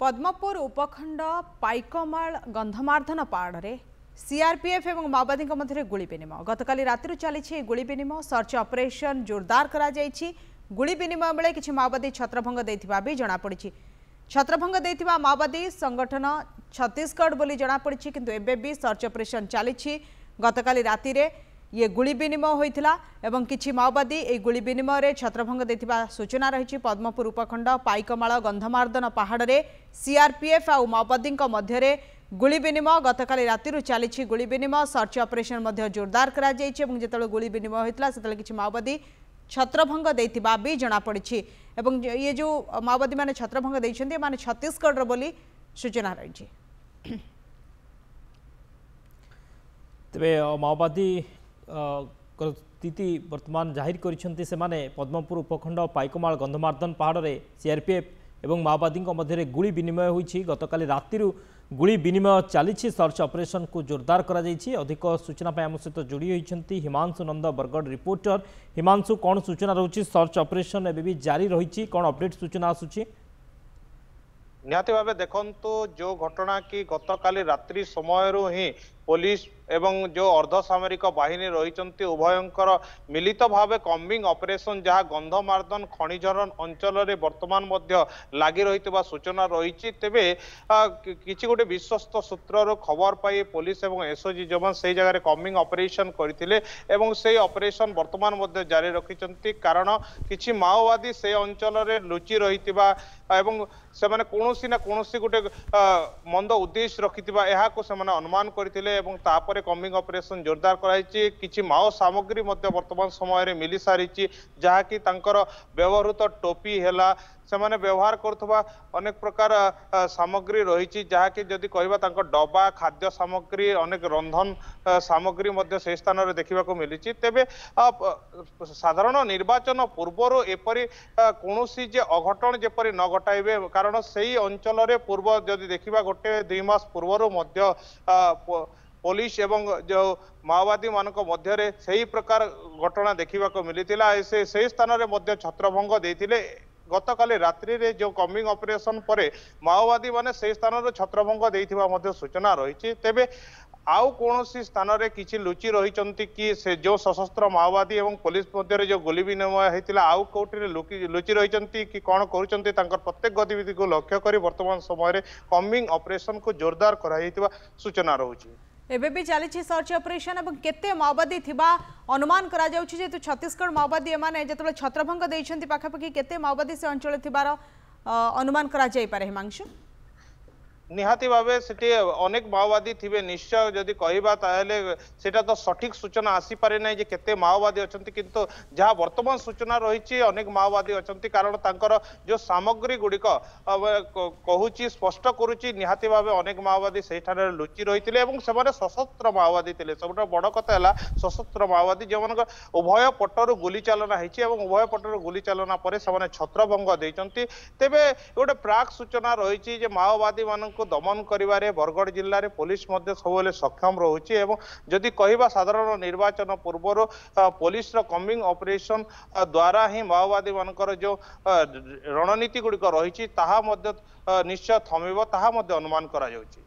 पद्मपुर उपखंड पाइकमाल गंधमार्धन पहाड़ सीआरपीएफ और माओवादी मध्य गुली विनिमय गतकाली राति चली गुली विनिमय सर्च ऑपरेशन जोरदार करा गुली विनिमय बेले किसी माओवादी छत्रभंग देथिबा भी जनापड़ी। छत्रभंग देथिबा माओवादी संगठन छत्तीसगढ़ बोली जनापड़ी किंतु एबे भी सर्च ऑपरेशन चली। गतकाली राति रे ये गुली विनिमय होइथिला एवं किछि माओवादी ए गुली विनिमय रे छत्रभंग देथिबा सूचना रही। पद्मपुर उपखंड पाइकमाल गंधमार्धन पहाड़ रे सीआरपीएफ और माओवादी मध्य गुली विनिमय गतकाली राति चली गुली विनिमय सर्च ऑपरेशन मध्य जोरदार करा जिते गुली विनिमय होइथिला सेतले किछि माओवादी छत्रभंग देथिबा भी जनापड़ी। एवं ये जो माओवादी माने छत्रभंग देइछन्ती माने छत्तीसगढ़ बोली सूचना रही। तेबे माओवादी स्थिति वर्तमान जाहिर करिसेंती से माने पद्मपुर उपखंड पाइकमाल गंधमार्धन पहाड़ रे सीआरपीएफ एवं माओवादी मध्य गुली विनिमय होइछि। गतकाली राति गुली विनिमय चली सर्च ऑपरेशन को जोरदार करा जाइछि। अधिक सूचना आम सहित जोड़ी होइछन्ती हिमांशु नंद बरगढ़ रिपोर्टर। हिमांशु, कौन सूचना रहुछि? सर्च ऑपरेशन एबे भी जारी रही, कौन अपडेट सूचना आसुछि? निहाती भावे देखंतु जो घटना की गतकाली रात्रि समय ही पुलिस एवं जो अर्धसामरिक बाहिनी रही उभयंकर मिलित भावे कम्बिंग ऑपरेशन जहाँ गंधमार्धन खनिजरन अंचल रे वर्तमान मध्य लगी रही सूचना रही। तेबे किछि गोटे विश्वस्त सूत्र खबर पाई पुलिस एवं एसओजी जवान से जगह कम्बिंग ऑपरेशन करथिले एवं से ऑपरेशन वर्तमान मध्य जारी रखिचंती। कारण किछि माओवादी से अंचल रे लुचि रहितिबा एवं से माने कोनोसी ना कोनोसी गोटे मंद उद्देश्य रखितिबा एहा को से माने अनुमान करथिले एवं तापरे कम्बिंग ऑपरेशन जोरदार कराइछि। किछि माओ सामग्री मध्य वर्तमान समय रे मिली सारिछि जहा कि तांकर व्यवहृत टोपी हेला से माने व्यवहार करथबा अनेक प्रकार सामग्री रही जहा कि जदि कहबा तांकर डबा खाद्य सामग्री अनेक रंधन सामग्री मध्य से स्थान रे देखिबा को मिलिछि। तेबे साधारण निर्वाचन पूर्व एपरी कोनोसी जे अघटन जेपरी न घटाइबे कारण सेही अंचल रे पूर्व जदि देखिबा गोटे 2 मास पूर्व मध्य पुलिस एवं जो माओवादी मानक मध्य सही प्रकार घटना देखा मिलता से स्थान रे मध्य छत्रभंग देथिले। गतकाली रात्रि रे जो कम्बिंग ऑपरेशन परे माओवादी माने से स्थान रे छत्रभंग देथिबा मध्य सूचना रही। तेबे आउ कोनोसी स्थान रे किछि लुचि रहिचंती कि से जो सशस्त्र माओवादी एवं पुलिस मध्य जो गुली विनिमय हेतिला आउ कोठी लुचि रहिचंती कि कोन करूचंती तांकर प्रत्येक गतिविधि को लक्ष्य करी वर्तमान समय रे कम्बिंग ऑपरेशन को जोरदार कराइतिबा सूचना रहुछि। एबे भी चली सर्च ऑपरेशन और केते माओवादी थिबा अनुमान करा जाउछि जे छत्तीसगढ़ माओवादी माने जतले छत्रभंग देइछंती पाखापाखि केते माओवादी से अंचल थिबार अनुमान करा जाई पारे। हिमांशु, निहाती भावे सेठी अनेक माओवादी थिबे निश्चय जदि कहबा ताहेले सेटा तो सठिक सूचना आसी पारे नै जे केते माओवादी अछंती किंतु जहा वर्तमान सूचना रहिछि अनेक माओवादी अछंती कारण तांकर जो सामग्री गुडिक कहूची स्पष्ट करूची निहाती भावे अनेक माओवादी सेठारे लुचि रहितिले एवं सेमाने सशस्त्र माओवादी थिले। सबटा बड़ कथा हला सशस्त्र माओवादी जेमन उभय पटरु गुली चालना हिछि एवं उभय पटरु गुली चालना परे सेमाने छत्रभंग देइचंती। तेबे गोटे प्राक सूचना रहिछि जे माओवादी मानक दमन करिवारे बरगढ़ जिल्ला रे पुलिस मध्य सबले सक्षम रहुछि एवं जदि कहबा साधारण निर्वाचन पूर्व पुलिस रो कम्बिंग ऑपरेशन द्वारा ही माओवादी मानकर जो रणनीति गुडिक रहिछि ताहा मध्य निश्चय थमिबो ताहा मध्य अनुमान करा जाउछि।